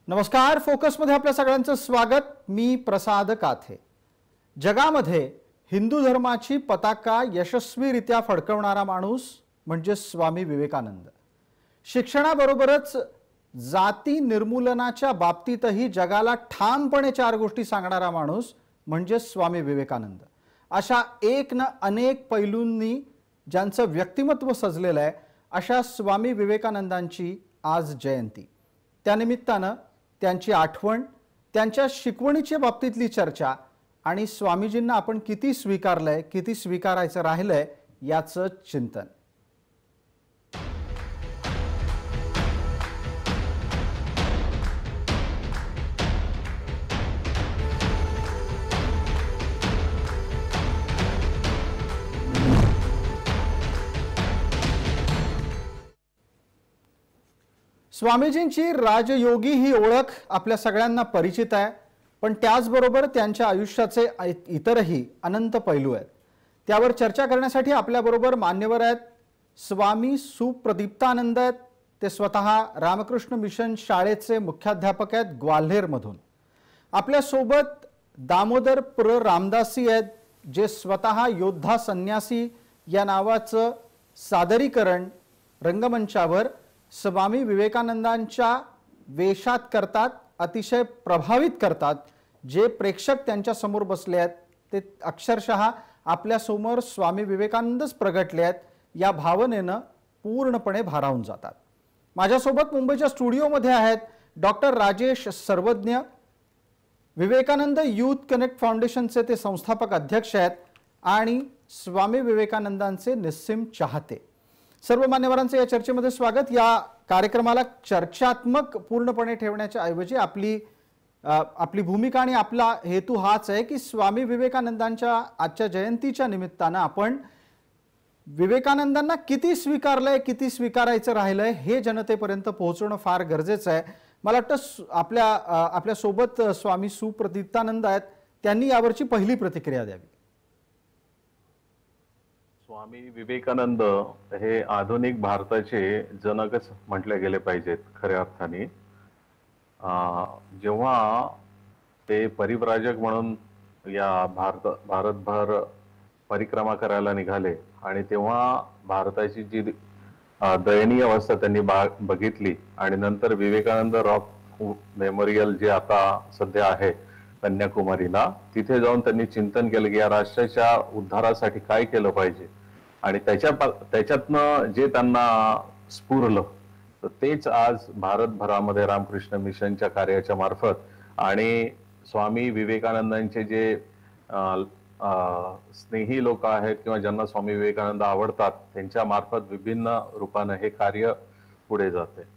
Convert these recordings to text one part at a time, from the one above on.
नमस्कार, फोकसमध्ये आपल्या सगळ्यांचं स्वागत। मी प्रसाद काथे। जगामध्ये हिंदू धर्माची पताका यशस्वीरित्या फडकवणारा माणूस म्हणजे स्वामी विवेकानंद। शिक्षणाबरोबरच जाती निर्मूलनाच्या बाबतीतही जगाला ठामपणे चार गोष्टी सांगणारा माणूस म्हणजे स्वामी विवेकानंद। अशा एक न अनेक पैलूंनी ज्यांचं व्यक्तिमत्व सजलेलं आहे अशा स्वामी विवेकानंदांची आज जयंती। त्यानिमित्ताने त्यांची आठवण, त्यांच्या शिकवणीच्या बाबतीतली चर्चा आणि स्वामीजींना आपण किती स्वीकारलंय, किती स्वीकारायचं राहिलंय याचं चिंतन। स्वामीजींची राजयोगी ही ओळख आपल्या सगळ्यांना परिचित आहे, पण त्याचबरोबर त्यांच्या आयुष्याचे इतरही अनंत पैलू आहेत। त्यावर चर्चा करण्यासाठी आपल्याबरोबर मान्यवर आहेत। स्वामी सुप्रदीप्तानंद आहेत। ते स्वतः रामकृष्ण मिशन शाळेचे मुख्याध्यापक आहेत ग्वाल्हेरमधून। आपल्या सोबत दामोदर प्र रामदासी आहेत, जे स्वतः योद्धा संन्यासी या नावाचं सादरीकरण रंगमंचावर स्वामी विवेकानंदांच्या वेशात करतात, अतिशय प्रभावित करतात। जे प्रेक्षक त्यांच्या समोर बसले आहेत ते अक्षरशः आपल्या समोर स्वामी विवेकानंदच प्रगटले आहेत या भावनेने पूर्णपणे भारावून जातात। माझ्यासोबत मुंबईच्या स्टुडिओमध्ये आहेत डॉक्टर राजेश सर्वज्ञ, विवेकानंद यूथ कनेक्ट फाउंडेशनचे ते संस्थापक अध्यक्ष आहेत आणि स्वामी विवेकानंदांचे निस्सीम चाहते। सर्व मान्यवरांचे या चर्चेमध्ये स्वागत। या कार्यक्रमाला चर्चात्मक पूर्णपणे ठेवण्याच्या ऐवजी आपली भूमिका आणि आपला हेतू हाच आहे की स्वामी विवेकानंदांच्या आजच्या जयंतीच्या निमित्ताने आपण विवेकानंदांना किती स्वीकारलंय, किती स्वीकारायचं राहिलंय हे जनतेपर्यंत पोहोचवणं फार गरजेचं आहे। मला वाटतं आपल्या सोबत स्वामी सुप्रदीप्तानंद आहेत, त्यांनी यावरची पहिली प्रतिक्रिया द्यावी। स्वामी विवेकानंद हे आधुनिक भारताचे जनकच म्हटले गेले पाहिजेत खऱ्या अर्थाने। जेव्हा ते परिव्राजक म्हणून या भारतभर परिक्रमा करायला निघाले आणि तेव्हा भारताची जी दयनीय अवस्था त्यांनी बघितली आणि नंतर विवेकानंद रॉक मेमोरियल जे आता सध्या आहे कन्याकुमारीला, तिथे जाऊन त्यांनी चिंतन केलं की या राष्ट्राच्या उद्धारासाठी काय केलं पाहिजे आणि त्याच्यातनं जे त्यांना स्फुरलं तर तेच आज भारतभरामध्ये रामकृष्ण मिशनच्या कार्याच्या मार्फत आणि स्वामी विवेकानंदांचे जे स्नेही लोक आहेत किंवा ज्यांना स्वामी विवेकानंद आवडतात त्यांच्या मार्फत विभिन्न रूपाने हे कार्य पुढे जाते।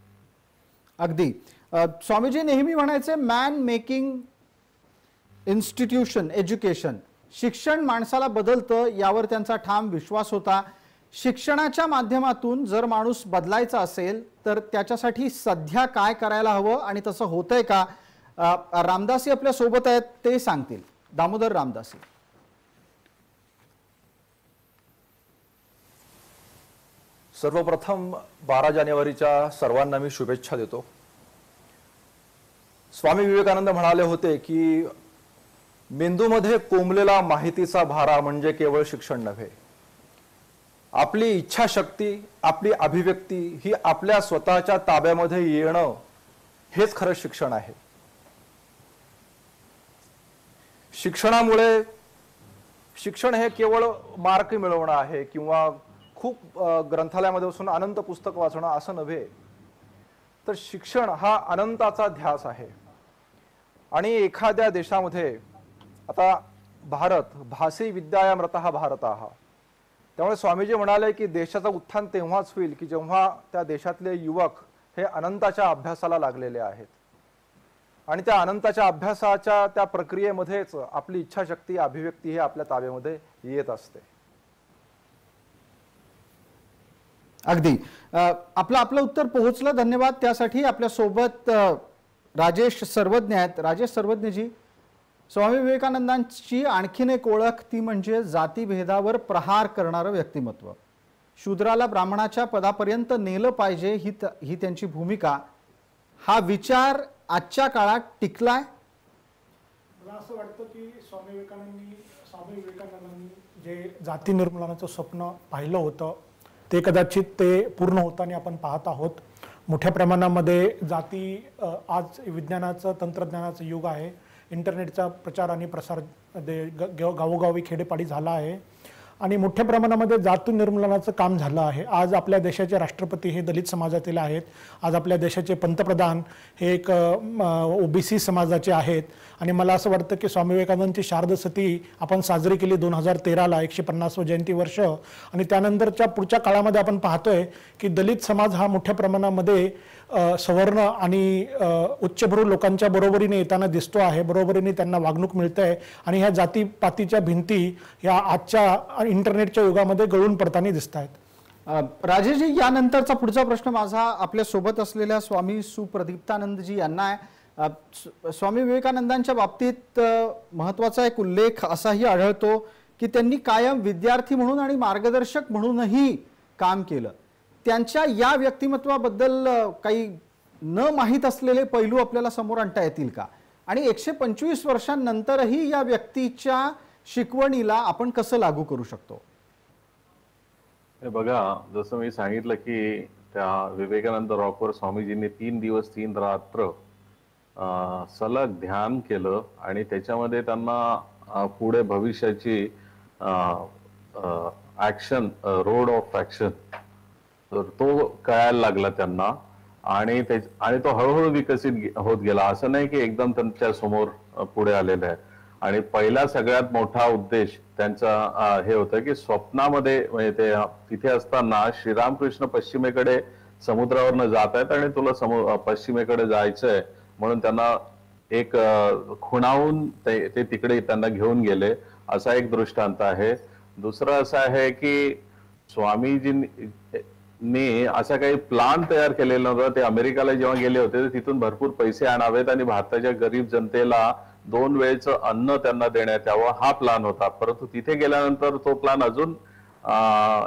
अगदी स्वामीजी नेहमी म्हणायचे मॅन मेकिंग इन्स्टिट्यूशन एज्युकेशन, शिक्षण माणसाला बदलतं यावर त्यांचा ठाम विश्वास होता। शिक्षणाच्या माध्यमातून जर माणूस बदलायचा असेल तर त्याच्यासाठी सध्या काय करायला हवं आणि तसं होतंय का? रामदासी आपल्या सोबत आहेत, ते सांगतील। दामोदर रामदासी। सर्वप्रथम 12 जानेवारीच्या सर्वांना मी शुभेच्छा देतो। स्वामी विवेकानंद म्हणाले होते की मेंदूमध्ये कोंबलेला माहितीचा भारा म्हणजे केवळ शिक्षण नव्हे, आपली इच्छाशक्ती, आपली अभिव्यक्ती ही आपल्या स्वतःच्या ताब्यामध्ये येणं हेच खरं शिक्षण आहे। शिक्षण हे केवळ मार्क मिळवणं आहे किंवा खूप ग्रंथालयामध्ये बसून अनंत पुस्तक वाचणं असं नव्हे, तर शिक्षण हा अनंताचा ध्यास आहे। आणि एखाद्या देशामध्ये आता भारत भासी विद्यायामृतः भारतः, त्यामुळे स्वामीजी म्हणाले की देशाचं उत्थान तेव्हाच होईल की जेव्हा त्या देशातले युवक हे अनंताच्या अभ्यासाला लागलेले आहेत आणि त्या अनंताच्या अभ्यासाच्या त्या प्रक्रियेमध्येच आपली इच्छाशक्ती, अभिव्यक्ती हे आपल्या ताब्यामध्ये येत असते। अगदी आपलं उत्तर पोहोचलं, धन्यवाद त्यासाठी। आपल्या सोबत राजेश सर्वज्ञ आहेत। राजेश सर्वज्ञजी, स्वामी विवेकानंदांची आणखीन एक ओळख ती म्हणजे जातीभेदावर प्रहार करणारं व्यक्तिमत्व। शूद्राला ब्राह्मणाच्या पदापर्यंत नेलं पाहिजे ही त्यांची भूमिका। हा विचार आजच्या काळात टिकलाय? मला असं वाटतं की स्वामी विवेकानंदांनी जे जाती निर्मूलनाचं स्वप्न पाहिलं होतं ते कदाचित ते पूर्ण होताना आपण पाहत आहोत. मोठ्या प्रमाणामध्ये जाती आज विज्ञानाचं तंत्रज्ञानाचं युग आहे. इंटरनेटचा प्रचार आणि प्रसार गावोगावी खेडेपाडी झाला आहे आणि मोठ्या प्रमाणामध्ये जाती निर्मूलनाचं काम झालं आहे. आज आपल्या देशाचे राष्ट्रपती हे दलित समाजातील आहेत. आज आपल्या देशाचे पंतप्रधान हे एक ओबीसी समाजाचे आहेत आणि मला असं वाटतं की स्वामी विवेकानंदांची शारद सती आपण साजरी केली 2013ला 150वे जयंती वर्ष आणि त्यानंतरच्या पुढच्या काळामध्ये आपण पाहतोय की दलित समाज हा मोठ्या प्रमाणामध्ये सवर्ण आणि उच्चभ्रू लोकांच्या बरोबरीने येताना दिसतो आहे. बरोबरीने त्यांना वागणूक मिळते आहे आणि ह्या जातीपातीच्या भिंती या आजच्या इंटरनेटच्या युगामध्ये गळून पडताना दिसत आहेत. राजेशजी, यानंतरचा पुढचा प्रश्न माझा आपल्या सोबत असलेल्या स्वामी सुप्रदीप्तानंदजी यांना आहे. स्वामी विवेकानंदांच्या बाबतीत महत्वाचा एक उल्लेख असाही आढळतो की त्यांनी कायम विद्यार्थी म्हणून आणि मार्गदर्शक म्हणूनही काम केलं. त्यांच्या या व्यक्तिमत्वाबद्दल काही न माहीत असलेले पैलू आपल्याला समोर आणता येतील का? आणि 125 वर्षांनंतरही या व्यक्तीच्या शिकवणीला आपण कसं लागू करू शकतो? हे बघा, जसं मी सांगितलं की त्या विवेकानंद रॉकवर स्वामीजींनी 3 दिवस 3 रात्र सलग ध्यान केलं आणि त्याच्यामध्ये त्यांना पुढे भविष्याची ऍक्शन, रोड ऑफ ऍक्शन तर तो कळायला लागला त्यांना आणि तो हळूहळू विकसित होत गेला. असं नाही की एकदम त्यांच्या समोर पुढे आलेलं आहे. आणि पहिला सगळ्यात मोठा उद्देश त्यांचा हे होतं की स्वप्नामध्ये म्हणजे ते तिथे असताना श्रीरामकृष्ण पश्चिमेकडे समुद्रावरनं जात आहेत आणि तुला पश्चिमेकडे जायचंय म्हणून त्यांना एक खुणावून ते तिकडे त्यांना घेऊन गेले, असा एक दृष्टांत आहे. दुसरं असं आहे की स्वामीजींनी असा काही प्लान तयार केलेला नव्हता. ते अमेरिकेला जेव्हा गेले होते तिथून भरपूर पैसे आणावेत आणि भारताच्या गरीब जनतेला 2 वेळचं अन्न त्यांना देण्यात यावं हा प्लान होता. परंतु तिथे गेल्यानंतर तो प्लान अजून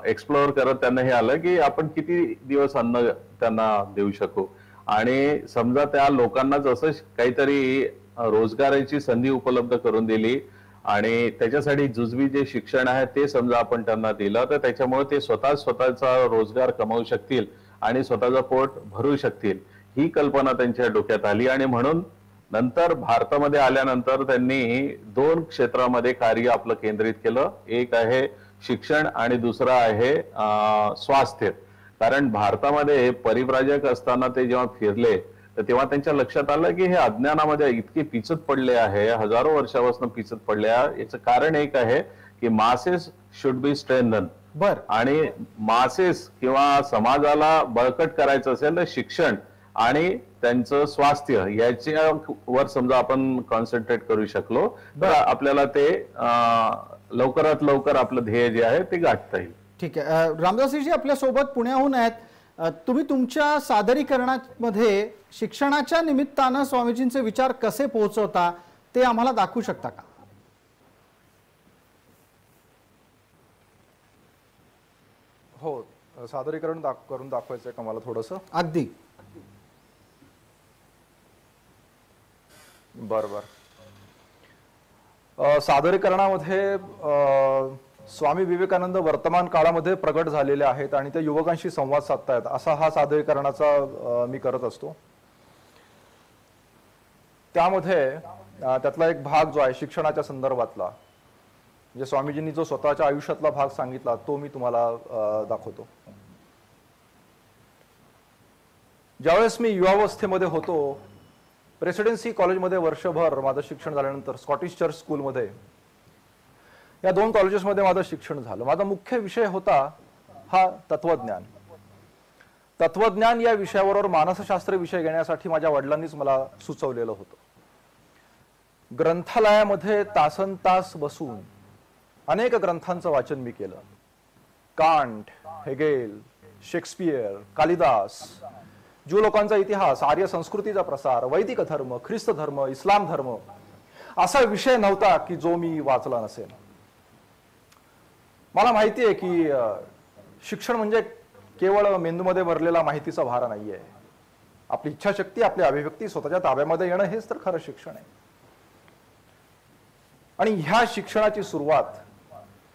एक्सप्लोअर करत त्यांना हे आलं की आपण किती दिवस अन्न त्यांना देऊ शकू आणि समजा त्या लोकांनाच असं काहीतरी रोजगाराची संधी उपलब्ध करून दिली आणि त्याच्यासाठी जुजबी जे शिक्षण आहे ते समजा आपण त्यांना दिलं तर त्याच्यामुळे ते स्वतःचा रोजगार कमावू शकतील आणि स्वतःचं पोट भरू शकतील ही कल्पना त्यांच्या डोक्यात आली. आणि म्हणून नंतर भारतामध्ये आल्यानंतर त्यांनी 2 क्षेत्रामध्ये कार्य आपलं केंद्रित केलं. एक आहे शिक्षण आणि दुसरं आहे स्वास्थ्य. कारण भारतामध्ये परिव्राजक असताना ते जेव्हा फिरले तर तेव्हा त्यांच्या लक्षात आलं की हे अज्ञानामध्ये इतके पिचत पडले आहे, हजारो वर्षापासून पिचत पडले आहे. याचं कारण एक आहे की मासेस शुड बी स्ट्रेंथन. आणि मासेस किंवा समाजाला बळकट करायचं असेल तर शिक्षण आणि त्यांचं स्वास्थ्य याच्यावर समजा आपण कॉन्सन्ट्रेट करू शकलो तर आपल्याला ते लवकरात लवकर आपलं ध्येय जे आहे ते गाठता येईल. ठीक आहे. रामदासजी आपल्या सोबत पुण्याहून आहेत. तुम्ही तुमच्या सादरीकरणामध्ये शिक्षणाच्या निमित्तानं स्वामीजींचे विचार कसे पोहोचवता ते आम्हाला दाखवू शकता का? हो, सादरीकरण करून दाखवायचंय का मला थोडंसं? अगदी. बरोबर. सादरीकरणामध्ये स्वामी विवेकानंद वर्तमान काळामध्ये प्रगट झालेले आहेत आणि ते युवकांशी संवाद साधतायत असा हा सादरीकरणाचा मी करत असतो. त्यामध्ये त्यातला एक भाग जो आहे शिक्षणाच्या संदर्भातला, म्हणजे स्वामीजींनी जो स्वतःच्या आयुष्यातला भाग सांगितला तो मी तुम्हाला दाखवतो. ज्यावेळेस मी युवावस्थेमध्ये होतो, प्रेसिडेन्सी कॉलेजमध्ये वर्षभर माझं शिक्षण झाल्यानंतर स्कॉटिश चर्च स्कूलमध्ये या 2 कॉलेजेसमध्ये माझं शिक्षण झालं. माझा मुख्य विषय होता हा तत्वज्ञान. तत्वज्ञान या विषयावर मानसशास्त्र विषय घेण्यासाठी माझ्या वडिलांनीच मला सुचवलेलं होतं. ग्रंथालयामध्ये तासनतास बसून अनेक ग्रंथांचं वाचन मी केलं. Can't, Hegel, Shakespeare, Kalidas, Jew लोकांचा इतिहास, आर्य संस्कृतीचा प्रसार, वैदिक धर्म, ख्रिस्त धर्म, इस्लाम धर्म, असा विषय नव्हता की जो मी वाचला नसेल. मला माहिती आहे की शिक्षण म्हणजे केवळ मेंदूमध्ये भरलेला माहितीचा भार नाहीये. आपली इच्छाशक्ती, आपली अभिव्यक्ती स्वतःच्या ताब्यामध्ये येणं हेच तर खरं शिक्षण आहे. आणि ह्या शिक्षणाची सुरुवात,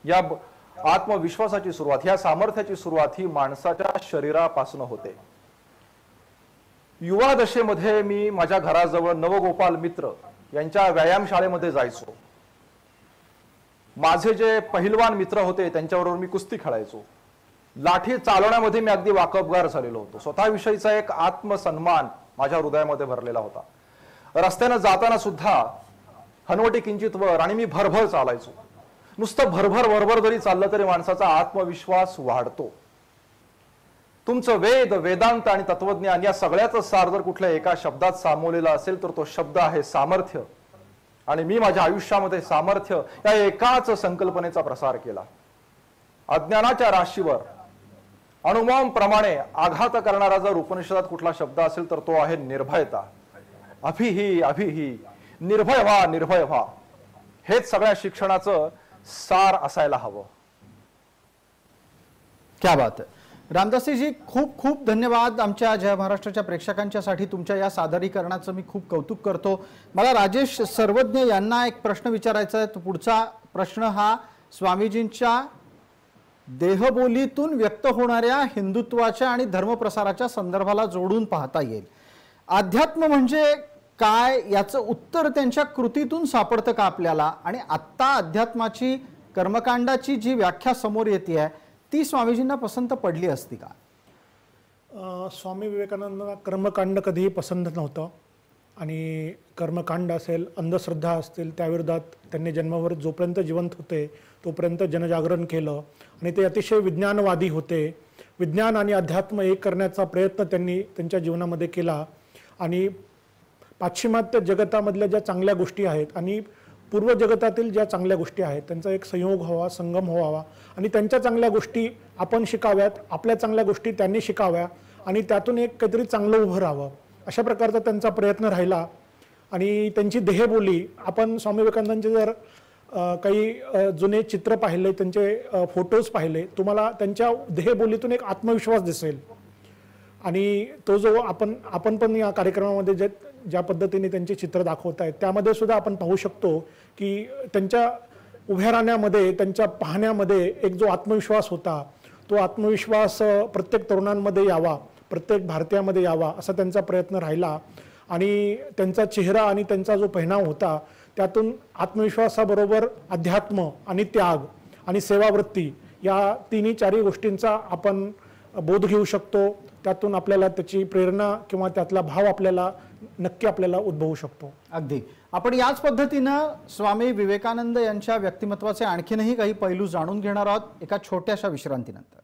या आत्मविश्वासाची सुरुवात, ह्या सामर्थ्याची सुरुवात ही माणसाच्या शरीरापासून होते. युवा दशेमध्ये मी माझ्या घराजवळ नवगोपाल मित्र यांच्या व्यायामशाळेमध्ये जायचो. माझे जे पहिलवान मित्र होते त्यांच्याबरोबर मी कुस्ती खेळायचो. लाठी चालवण्यामध्ये मी अगदी वाकबगार झालेलो होतो. स्वतःविषयीचा एक आत्मसन्मान माझ्या हृदयामध्ये भरलेला होता. रस्त्यानं जाताना सुद्धा हनवटी किंचित वर आणि मी भरभर चालायचो. नुसतं भरभर जरी चाललं तरी माणसाचा आत्मविश्वास वाढतो. तुमचं वेद, वेदांत आणि तत्वज्ञान या सगळ्याचं सार जर कुठल्या एका शब्दात सामावलेला असेल तर तो शब्द आहे सामर्थ्य. आणि मी माझ्या आयुष्यामध्ये सामर्थ्य या एकाच संकल्पनेचा प्रसार केला. अज्ञानाच्या राशीवर अणुबॉम्ब प्रमाणे आघात करणारा जर उपनिषदात कुठला शब्द असेल तर तो आहे निर्भयता. अभिही निर्भय व्हा, हेच सगळ्या शिक्षणाचं सार असायला हवं. क्या बात आहे. रामदासीजी, खूप खूप धन्यवाद. आमच्या जय महाराष्ट्राच्या प्रेक्षकांच्यासाठी तुमच्या या सादरीकरणाचं मी खूप कौतुक करतो. मला राजेश सर्वज्ञ यांना एक प्रश्न विचारायचा आहे. तो पुढचा प्रश्न हा स्वामीजींच्या देहबोलीतून व्यक्त होणाऱ्या हिंदुत्वाच्या आणि धर्मप्रसाराच्या संदर्भाला जोडून पाहता येईल. अध्यात्म म्हणजे काय याचं उत्तर त्यांच्या कृतीतून सापडतं का आपल्याला? आणि आत्ता अध्यात्माची, कर्मकांडाची जी व्याख्या समोर येते आहे ती स्वामीजींना पसंत पडली असती का? स्वामी विवेकानंदांना कर्मकांड कधीही पसंत नव्हतं. आणि कर्मकांड असेल, अंधश्रद्धा असतील, त्याविरोधात त्यांनी जन्मभर जोपर्यंत जिवंत होते तोपर्यंत जनजागरण केलं. आणि ते अतिशय विज्ञानवादी होते. विज्ञान आणि अध्यात्म एक करण्याचा प्रयत्न त्यांनी त्यांच्या जीवनामध्ये केला. आणि पाश्चिमात्य जगतामधल्या ज्या चांगल्या गोष्टी आहेत आणि पूर्व जगतातील ज्या चांगल्या गोष्टी आहेत त्यांचा एक संयोग व्हावा, संगम व्हावा. आणि त्यांच्या चांगल्या गोष्टी आपण शिकाव्यात, आपल्या चांगल्या गोष्टी त्यांनी शिकाव्या आणि त्यातून एक काहीतरी चांगलं उभं राहावं, अशा प्रकारचा त्यांचा प्रयत्न राहिला. आणि त्यांची देहबोली, आपण स्वामी विवेकानंदांचे जर काही जुने चित्र पाहिले, त्यांचे फोटोज पाहिले, तुम्हाला त्यांच्या देहबोलीतून एक आत्मविश्वास दिसेल. आणि तो जो आपण पण या कार्यक्रमामध्ये ज्या पद्धतीने त्यांचे चित्र दाखवत आहेत त्यामध्ये सुद्धा आपण पाहू शकतो की त्यांच्या उभ्या राहण्यामध्ये, त्यांच्या पाहण्यामध्ये एक जो आत्मविश्वास होता, तो आत्मविश्वास प्रत्येक तरुणांमध्ये यावा, प्रत्येक भारतीयामध्ये यावा असा त्यांचा प्रयत्न राहिला. आणि त्यांचा चेहरा आणि त्यांचा जो पहिनाव होता त्यातून आत्मविश्वासाबरोबर अध्यात्म आणि त्याग आणि सेवावृत्ती या तिन्ही चारही गोष्टींचा आपण बोध घेऊ शकतो. त्यातून आपल्याला त्याची प्रेरणा किंवा त्यातला भाव आपल्याला उद्भवू शकतो. अगदी. आपण याच पद्धतीनं स्वामी विवेकानंद यांच्या व्यक्तिमत्वाचे आणखीनही काही पैलू जाणून घेणार आहोत एका छोट्याशा विश्रांतीनंतर.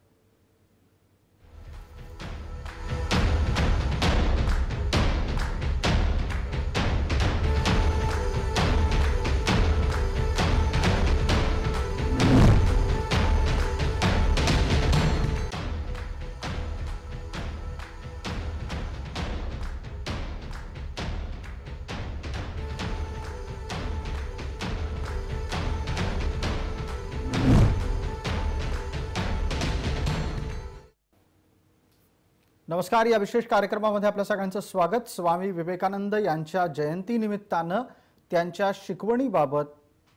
नमस्कार. या विशेष कार्यक्रमामध्ये आपल्या सगळ्यांचं स्वागत. स्वामी विवेकानंद यांच्या जयंतीनिमित्तानं त्यांच्या शिकवणीबाबत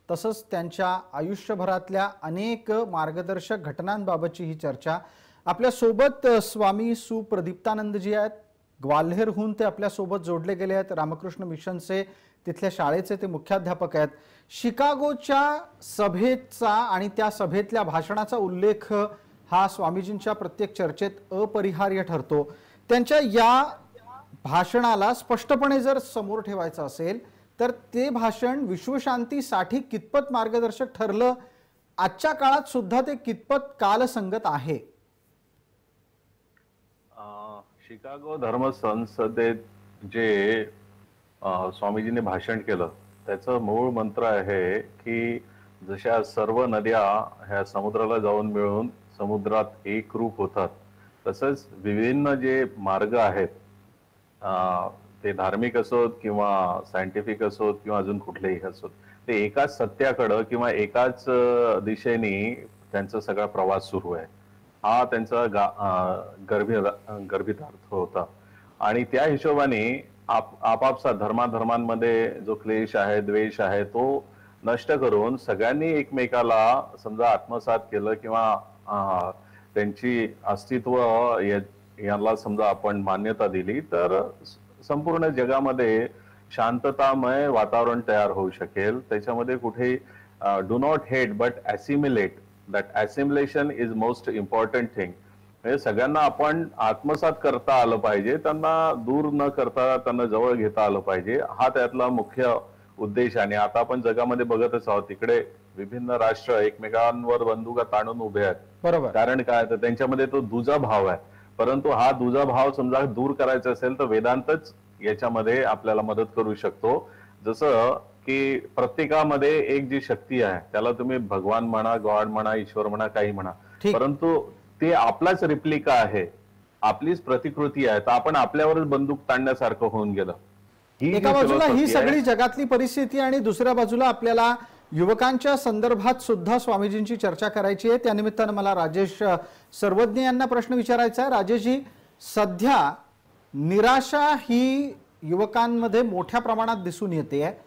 तसंच त्यांच्या आयुष्यभरातल्या अनेक मार्गदर्शक घटनांबाबतची ही चर्चा. आपल्यासोबत स्वामी सुप्रदीप्तानंदजी आहेत. ग्वाल्हेरहून ते आपल्यासोबत जोडले गेले आहेत. रामकृष्ण मिशनचे तिथल्या शाळेचे ते मुख्याध्यापक आहेत. शिकागोच्या सभेचा आणि त्या सभेतल्या भाषणाचा उल्लेख हा स्वामीजींच्या प्रत्येक चर्चेत अपरिहार्य ठरतो. त्यांच्या या भाषणाला स्पष्टपणे जर समोर ठेवायचं असेल तर ते भाषण विश्वशांतीसाठी कितपत मार्गदर्शक ठरलं, आजच्या काळात सुद्धा ते कितपत कालसंगत आहे? शिकागो धर्म संसदेत जे स्वामीजींनी भाषण केलं त्याचं मूळ मंत्र आहे की जशा सर्व नद्या ह्या समुद्राला जाऊन मिळून समुद्रात एक रूप होतात, तसंच विभिन्न जे मार्ग आहेत ते धार्मिक असोत किंवा सायंटिफिक असोत किंवा अजून कुठलेही असोत, ते एकाच सत्याकडं किंवा एकाच दिशेने त्यांचा सगळा प्रवास सुरू आहे. हा त्यांचा गर्भित अर्थ होता. आणि त्या हिशोबाने आपापसात धर्मांमध्ये जो क्लेश आहे, द्वेष आहे, तो नष्ट करून सगळ्यांनी एकमेकाला समजा आत्मसात केलं किंवा त्यांची अस्तित्व याला समजा आपण मान्यता दिली, तर संपूर्ण जगामध्ये शांततामय वातावरण तयार होऊ शकेल. त्याच्यामध्ये कुठे do not hate but assimilate, that assimilation is most important thing. म्हणजे सगळ्यांना आपण आत्मसात करता आलं पाहिजे, त्यांना दूर न करता त्यांना जवळ घेता आलं पाहिजे, हा त्यातला मुख्य उद्देश आहे. आणि आता आपण जगामध्ये बघतच आहोत, तिकडे विभिन्न राष्ट्र एकमेकांवर बंदुका ताणून उभे आहेत. बरोबर. कारण काय, तर त्यांच्यामध्ये तो दुजा भाव आहे. परंतु हा दुजा भाव समजा दूर करायचा असेल तर वेदांतच याच्यामध्ये आपल्याला मदत करू शकतो. जसं की प्रत्येकामध्ये एक जी शक्ती आहे, त्याला तुम्ही भगवान म्हणा, गॉड म्हणा, ईश्वर म्हणा, काही म्हणा, परंतु ते आपलाच रिप्लिका आहे, आपलीच प्रतिकृती आहे. तर आपण आपल्यावरच बंदूक ताणण्यासारखं होऊन गेलं. एका बाजूला ही सगळी जगातली परिस्थिती आणि दुसऱ्या बाजूला आपल्याला युवकांच्या संदर्भात सुद्धा स्वामीजींची चर्चा करायची आहे. त्यानिमित्तानं मला राजेश सर्वज्ञ यांना प्रश्न विचारायचा आहे. राजेशजी, सध्या निराशा ही युवकांमध्ये मोठ्या प्रमाणात दिसून येते.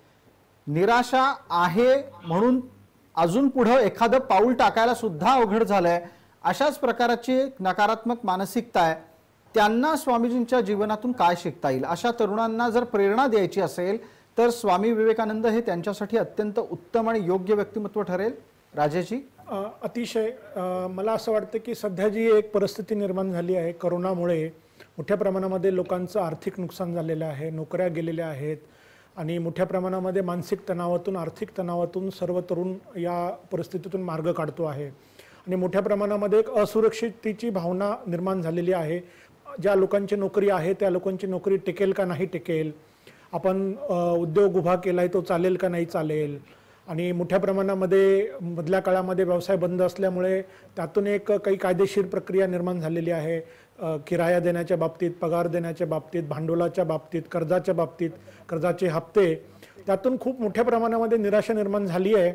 निराशा आहे म्हणून अजून पुढे एखादं पाऊल टाकायला सुद्धा अवघड झालंय. अशाच प्रकारची नकारात्मक मानसिकता आहे. त्यांना स्वामीजींच्या जीवनातून काय शिकता येईल? अशा तरुणांना जर प्रेरणा द्यायची असेल तर स्वामी विवेकानंद हे त्यांच्यासाठी अत्यंत उत्तम आणि योग्य व्यक्तिमत्व ठरेल. राजेशजी, अतिशय मला असं वाटतं की सध्या जी एक परिस्थिती निर्माण झाली आहे, करोनामुळे मोठ्या प्रमाणामध्ये लोकांचं आर्थिक नुकसान झालेलं आहे, नोकऱ्या गेलेल्या आहेत आणि मोठ्या प्रमाणामध्ये मानसिक तणावातून, आर्थिक तणावातून सर्व तरुण या परिस्थितीतून मार्ग काढतो आहे आणि मोठ्या प्रमाणामध्ये एक असुरक्षिततेची भावना निर्माण झालेली आहे. ज्या लोकांची नोकरी आहे त्या लोकांची नोकरी टिकेल का नाही टिकेल, आपण उद्योग उभा केलाय तो चालेल का नाही चालेल, आणि मोठ्या प्रमाणामध्ये मधल्या काळामध्ये व्यवसाय बंद असल्यामुळे त्यातून एक काही कायदेशीर प्रक्रिया निर्माण झालेली आहे. किराया देण्याच्या बाबतीत, पगार देण्याच्या बाबतीत, भांडवलाच्या बाबतीत, कर्जाच्या बाबतीत, कर्जाचे हप्ते, त्यातून खूप मोठ्या प्रमाणामध्ये निराशा निर्माण झाली आहे.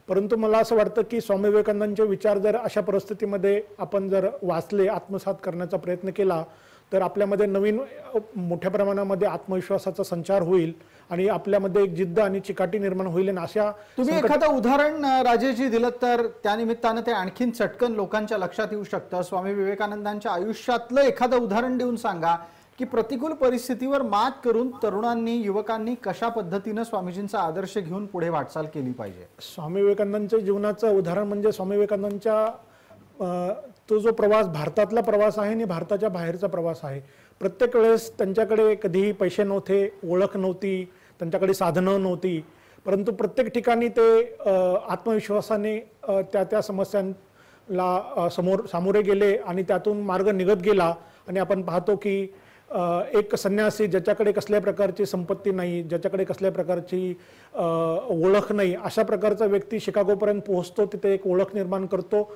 परंतु मला असं वाटतं की स्वामी विवेकानंदांचे विचार जर अशा परिस्थितीमध्ये आपण जर वाचले, आत्मसात करण्याचा प्रयत्न केला तर आपल्यामध्ये नवीन मोठ्या प्रमाणामध्ये आत्मविश्वासाचा संचार होईल आणि आपल्यामध्ये एक जिद्द आणि चिकाटी निर्माण होईल. आणि अशा तुम्ही एखादं उदाहरण राजेशजी दिलं तर त्यानिमित्तानं ते आणखीन चटकन लोकांच्या लक्षात येऊ शकतं. स्वामी विवेकानंदांच्या आयुष्यातलं एखादं उदाहरण देऊन सांगा की प्रतिकूल परिस्थितीवर मात करून तरुणांनी, युवकांनी कशा पद्धतीनं स्वामीजींचा आदर्श घेऊन पुढे वाटचाल केली पाहिजे. स्वामी विवेकानंदांच्या जीवनाचं उदाहरण म्हणजे स्वामी विवेकानंदांच्या तो जो प्रवास, भारतातला प्रवास आहे आणि भारताच्या बाहेरचा प्रवास आहे. प्रत्येक वेळेस त्यांच्याकडे कधीही पैसे नव्हते, ओळख नव्हती, त्यांच्याकडे साधनं नव्हती, परंतु प्रत्येक ठिकाणी ते आत्मविश्वासाने त्या समस्यांना सामोरे गेले आणि त्यातून मार्ग निघत गेला. आणि आपण पाहतो की एक संन्यासी ज्याच्याकडे कसल्या प्रकारची संपत्ती नाही, ज्याच्याकडे कसल्या प्रकारची ओळख नाही, अशा प्रकारचा व्यक्ती शिकागोपर्यंत पोहोचतो, तिथे एक ओळख निर्माण करतो.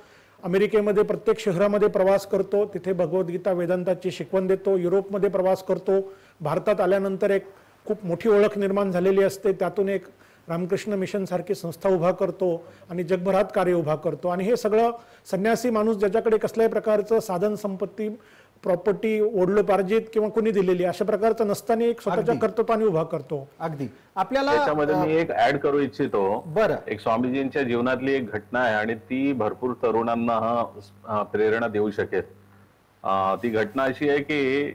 अमेरिकेमध्ये प्रत्येक शहरामध्ये प्रवास करतो, तिथे भगवद्गीता, वेदांताची शिकवण देतो. युरोपमध्ये प्रवास करतो. भारतात आल्यानंतर एक खूप मोठी ओळख निर्माण झालेली असते, त्यातून एक रामकृष्ण मिशन सारखी संस्था उभा करतो आणि जगभरात कार्य उभा करतो. आणि हे सगळं संन्यासी माणूस ज्याच्याकडे कसल्याही प्रकारचं साधन संपत्ती, प्रॉपर्टी ओढलोपार्जित किंवा कोणी दिलेली अशा प्रकारचं नसताना एक स्वतःच्या कर्तृत्वाने उभा करतो. अगदी आपल्याला त्याच्यामध्ये मी एक ऍड करू इच्छितो. बरं, एक स्वामीजींच्या जीवनातली एक घटना आहे आणि ती भरपूर तरुणांना प्रेरणा देऊ शकेल. ती घटना अशी आहे की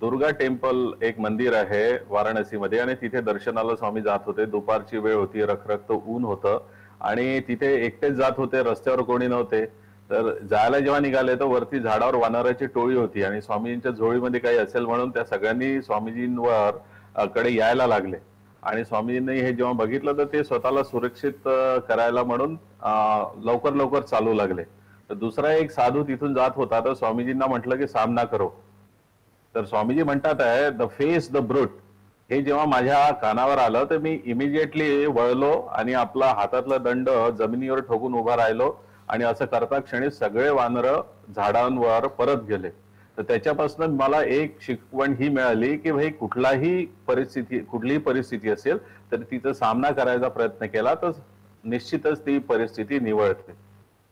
दुर्गा टेम्पल एक मंदिर आहे वाराणसीमध्ये आणि तिथे दर्शनाला स्वामी जात होते. दुपारची वेळ होती, रखरखत ऊन होतं आणि तिथे एकटेच जात होते, रस्त्यावर कोणी नव्हते. तर जायला जेव्हा निघाले तर वरती झाडावर वानराची टोळी होती आणि स्वामीजींच्या झोळीमध्ये काही असेल म्हणून त्या सगळ्यांनी स्वामीजींवर कडे यायला लागले. आणि स्वामीजींनी हे जेव्हा बघितलं तर ते स्वतःला सुरक्षित करायला म्हणून लवकर लवकर चालू लागले. तर दुसरा एक साधू तिथून जात होता, तर स्वामीजींना म्हटलं की सामना करो. तर स्वामीजी म्हणतात आहे द फेस द ब्रूट. हे जेव्हा माझ्या कानावर आलं तर मी इमिजिएटली वळलो आणि आपला हातातला दंड जमिनीवर ठोकून उभा राहिलो आणि असं करता क्षणी सगळे वानर झाडांवर परत गेले. तर त्याच्यापासून मला एक शिकवण ही मिळाली की भाई कुठलीही परिस्थिती असेल तर तिचा सामना करायचा प्रयत्न केला तर निश्चितच ती परिस्थिती निवळते.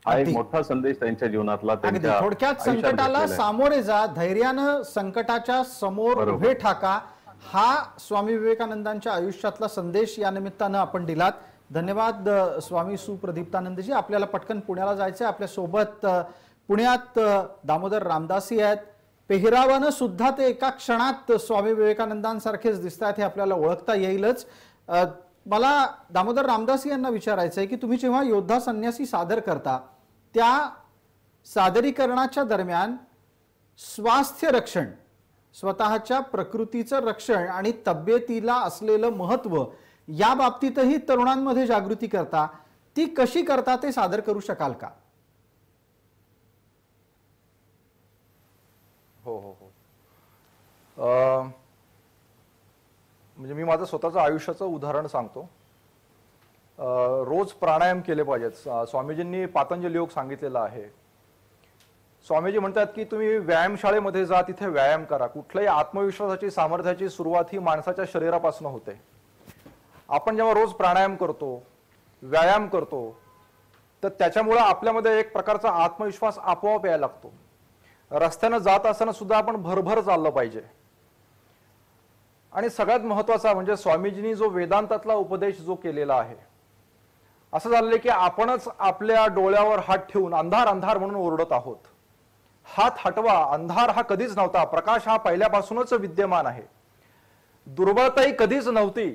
हा एक अगदी. मोठा संदेश त्यांच्या जीवनातला अगदी त्यांच्या थोडक्यात आयुष्यात संकटाला घेतलेला आहे. सामोरे जा, धैर्यानं संकटाच्या समोर बरोबर. उभे ठाका, हा स्वामी विवेकानंदांच्या आयुष्यातला संदेश या निमित्तानं आपण दिलात. धन्यवाद स्वामी सुप्रदीप्तानंदजी. आपल्याला पटकन पुण्याला जायचं. आपल्या सोबत पुण्यात दामोदर रामदासी आहेत. पेहरावानं सुद्धा ते एका क्षणात स्वामी विवेकानंदांसारखेच दिसतात, हे आपल्याला ओळखता येईलच. मला दामोदर रामदासी यांना विचारायचं आहे की तुम्ही जेव्हा योद्धा संन्यासी सादर करता, त्या सादरीकरणाच्या दरम्यान स्वास्थ्य रक्षण, स्वतःच्या प्रकृतीचं रक्षण आणि तब्येतीला असलेलं महत्त्व या बाबतीतही तरुणांमध्ये जागृती करता. ती कशी करता ते सादर करू शकाल का? हो हो हो. म्हणजे मी माझं स्वतःचं आयुष्याचं उदाहरण सांगतो. रोज प्राणायाम केले पाहिजेत. स्वामीजींनी पातंजली योग सांगितलेला आहे. स्वामीजी म्हणतात की तुम्ही व्यायामशाळेमध्ये जा, तिथे व्यायाम करा. कुठल्याही आत्मविश्वासाची, सामर्थ्याची सुरुवात ही माणसाच्या शरीरापासून होते. आपण जेव्हा रोज प्राणायाम करतो, व्यायाम करतो, तर त्याच्यामुळे आपल्यामध्ये एक प्रकारचा आत्मविश्वास आपोआप यायला लागतो. रस्त्यानं जात असताना सुद्धा आपण भरभर चाललं पाहिजे. आणि सगळ्यात महत्वाचा म्हणजे स्वामीजींनी जो वेदांतातला उपदेश जो केलेला आहे, असं झालेलं की आपणच आपल्या डोळ्यावर हात ठेवून अंधार अंधार म्हणून ओरडत आहोत. हात हटवा, अंधार हा कधीच नव्हता, प्रकाश हा पहिल्यापासूनच विद्यमान आहे. दुर्बलताही कधीच नव्हती,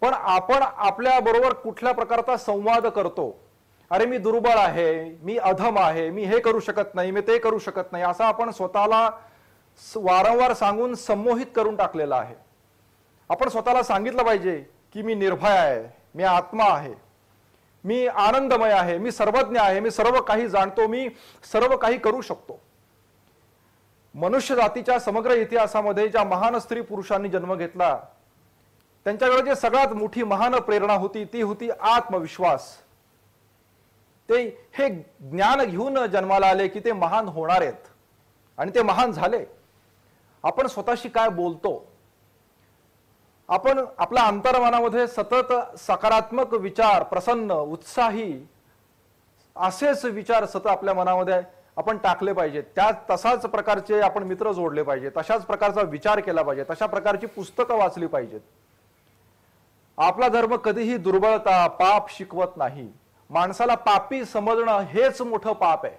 पण आपण आपल्या बरोबर कुठल्या प्रकारचा संवाद करतो. अरे मी दुर्बळ आहे, मी अधम आहे, मी हे करू शकत नाही, मी ते करू शकत नाही, असं आपण स्वतःला वारंवार सांगून संमोहित करून टाकलेलं आहे. आपण स्वतःला सांगितलं पाहिजे की मी निर्भय आहे, मी आत्मा आहे, मी आनंदमय आहे, मी सर्वज्ञ आहे, मी सर्व काही जाणतो, मी सर्व काही करू शकतो. मनुष्य जातीच्या समग्र इतिहासामध्ये ज्या महान स्त्री पुरुषांनी जन्म घेतला, त्यांच्याकडे जे सगळ्यात मोठी महान प्रेरणा होती ती होती आत्मविश्वास. ते हे ज्ञान घेऊन जन्माला आले की ते महान होणार आहेत आणि ते महान झाले. आपण स्वतःशी काय बोलतो, आपण आपल्या अंतर्मनामध्ये सतत सकारात्मक विचार, प्रसन्न, उत्साही असेच विचार सतत आपल्या मनामध्ये आपण टाकले पाहिजेत. तशाच प्रकारचे आपण मित्र जोडले पाहिजेत, तशाच प्रकारचा विचार केला पाहिजे, तशा प्रकारची पुस्तकं वाचली पाहिजेत. आपला धर्म कधीही दुर्बलता, पाप शिकवत नाही. माणसाला पापी समजणं हेच मोठं पाप आहे.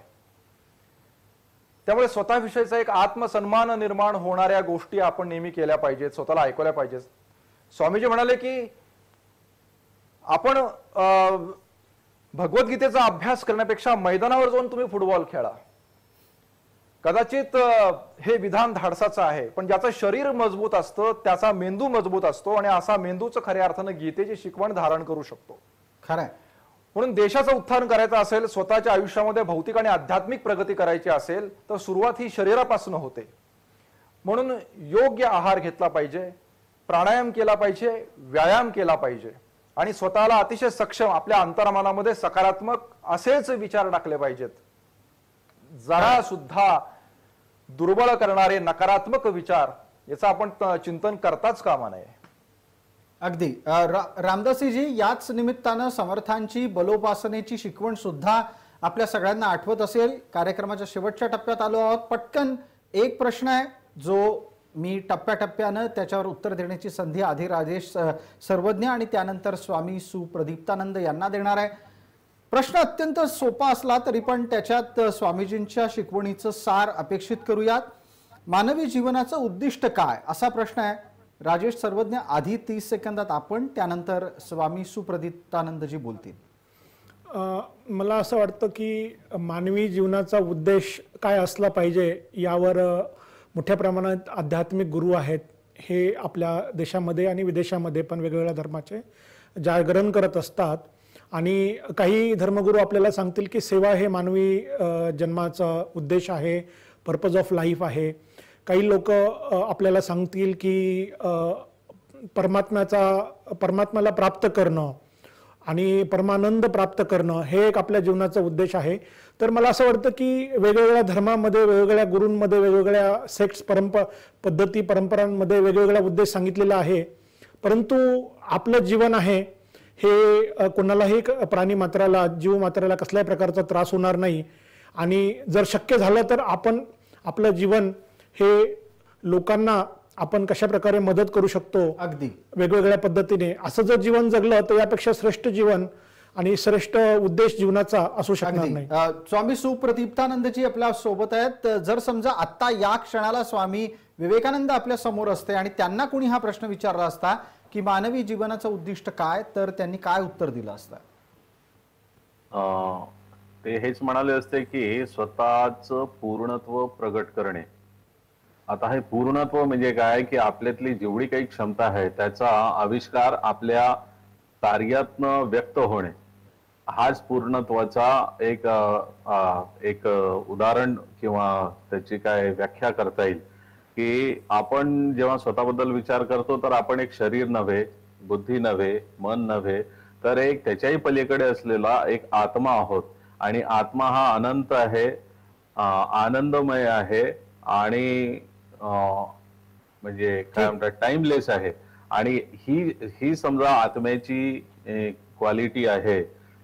त्यामुळे स्वतःविषयीचा एक आत्मसन्मान निर्माण होणाऱ्या गोष्टी आपण नेहमी केल्या पाहिजेत, स्वतःला ऐकवल्या पाहिजेत. स्वामीजी म्हणाले की आपण भगवद्गीतेचा अभ्यास करण्यापेक्षा मैदानावर जाऊन तुम्ही फुटबॉल खेळा. कदाचित हे विधान धाडसाचं आहे, पण ज्याचं शरीर मजबूत असतं त्याचा मेंदू मजबूत असतो आणि असा मेंदूच खऱ्या अर्थानं गीतेची शिकवण धारण करू शकतो. खरंय. म्हणून देशाचं उत्थान करायचं असेल, स्वतःच्या आयुष्यामध्ये भौतिक आणि आध्यात्मिक प्रगती करायची असेल तर सुरुवात ही शरीरापासून होते. म्हणून योग्य आहार घेतला पाहिजे, प्राणायाम केला पाहिजे, व्यायाम केला पाहिजे आणि स्वतःला अतिशय सक्षम, आपल्या अंतर्मनामध्ये सकारात्मक असेच विचार टाकले पाहिजेत. जरा सुद्धा दुर्बळ करणारे नकारात्मक विचार याचं आपण चिंतन करताच कामा नये. अगदी. रामदासीजी, याच निमित्तानं समर्थांची बलोपासनेची शिकवण सुद्धा आपल्या सगळ्यांना आठवत असेल. कार्यक्रमाच्या शेवटच्या टप्प्यात आलो आहोत. पटकन एक प्रश्न आहे जो मी टप्प्याटप्प्यानं त्याच्यावर उत्तर देण्याची संधी आधी राजेश सर्वज्ञ आणि त्यानंतर स्वामी सुप्रदीप्तानंद यांना देणार आहे. प्रश्न अत्यंत सोपा असला तरी पण त्याच्यात स्वामीजींच्या शिकवणीचं सार अपेक्षित करूयात. मानवी जीवनाचं उद्दिष्ट काय, असा प्रश्न आहे. राजेश सर्वज्ञ आधी 30 सेकंदात आपण, त्यानंतर स्वामी सुप्रदीप्तानंदजी बोलतील. मला असं वाटतं की मानवी जीवनाचा उद्देश काय असला पाहिजे यावर मोठ्या प्रमाणात आध्यात्मिक गुरु आहेत. हे आपल्या देशामध्ये आणि विदेशामध्ये पण वेगवेगळ्या धर्माचे जागरण करत असतात. आणि काही धर्मगुरू आपल्याला सांगतील की सेवा हे मानवी जन्माचा उद्देश आहे, पर्पज ऑफ लाईफ आहे. काही लोक आपल्याला सांगतील की परमात्म्याला प्राप्त करणं आणि परमानंद प्राप्त करणं हे एक आपल्या जीवनाचा उद्देश आहे. तर मला असं वाटतं की वेगवेगळ्या धर्मामध्ये, वेगवेगळ्या गुरूंमध्ये, वेगवेगळ्या सेक्ट्स, परंपरांमध्ये वेगवेगळा उद्देश सांगितलेला आहे. परंतु आपलं जीवन आहे हे कोणालाही प्राणी मात्राला जीव मात्राला कसल्याही प्रकारचा त्रास होणार नाही आणि जर शक्य झालं तर आपण आपलं जीवन हे लोकांना आपण कशा प्रकारे मदत करू शकतो अगदी वेगवेगळ्या पद्धतीने असं जर जीवन जगलं तर यापेक्षा श्रेष्ठ जीवन आणि श्रेष्ठ उद्देश जीवनाचा असू शकणार अगदी. नाही. स्वामी सुप्रदीप्तानंदजी आपल्या सोबत आहेत. जर समजा आता या क्षणाला स्वामी विवेकानंद आपल्या समोर असते आणि त्यांना कोणी हा प्रश्न विचारला असता की मानवी जीवनाचं उद्दिष्ट काय, तर त्यांनी काय उत्तर दिलं असतं? ते हेच म्हणाले असते की स्वतःच पूर्णत्व प्रगट करणे. आता हे पूर्णत्व म्हणजे काय की आपल्यातली जेवढी काही क्षमता आहे त्याचा आविष्कार आपल्या कार्यातनं व्यक्त होणे, हाच पूर्णत्वाचा एक उदाहरण किंवा त्याची काय व्याख्या करता येईल. की आपण जेव्हा स्वतःबद्दल विचार करतो तर आपण एक शरीर नव्हे, बुद्धी नव्हे, मन नव्हे, तर एक त्याच्याही पलीकडे असलेला एक आत्मा आहोत. आणि आत्मा हा अनंत आहे, आनंदमय आहे आणि म्हणजे काय म्हणतात टाइमलेस आहे. आणि ही समजा आत्म्याची क्वालिटी आहे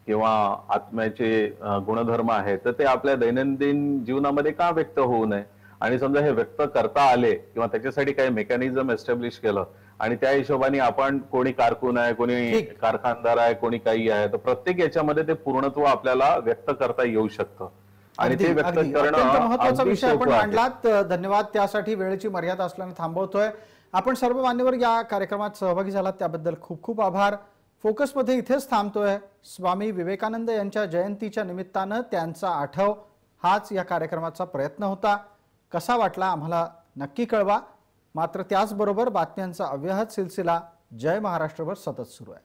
किंवा आत्म्याचे गुणधर्म आहे, तर ते आपल्या दैनंदिन जीवनामध्ये का व्यक्त होऊ नये. आणि समजा हे व्यक्त करता आले किंवा त्याच्यासाठी काही मेकॅनिझम एस्टॅब्लिश केलं आणि त्या हिशोबाने आपण कोणी कारकून आहे, कोणी कारखानदार आहे, कोणी काही आहे, तर प्रत्येक याच्यामध्ये ते पूर्णत्व आपल्याला व्यक्त करता येऊ शकतं. आणि ते व्यक्त करणं महत्वाचा विषय आपण सोपं आहे. मांडलात. धन्यवाद. त्यासाठी वेळेची मर्यादा असल्याने थांबवतोय. आपण सर्व मान्यवर या कार्यक्रमात सहभागी झालात त्याबद्दल खूप खूप आभार. फोकसमध्ये इथेच थांबतोय. स्वामी विवेकानंद यांच्या जयंतीच्या निमित्तानं त्यांचा आठव हाच या कार्यक्रमाचा प्रयत्न होता. कसा वाटला आम्हाला नक्की कळवा. मात्र त्याचबरोबर बातम्यांचा अव्याहत सिलसिला जय महाराष्ट्रभर सतत सुरू आहे.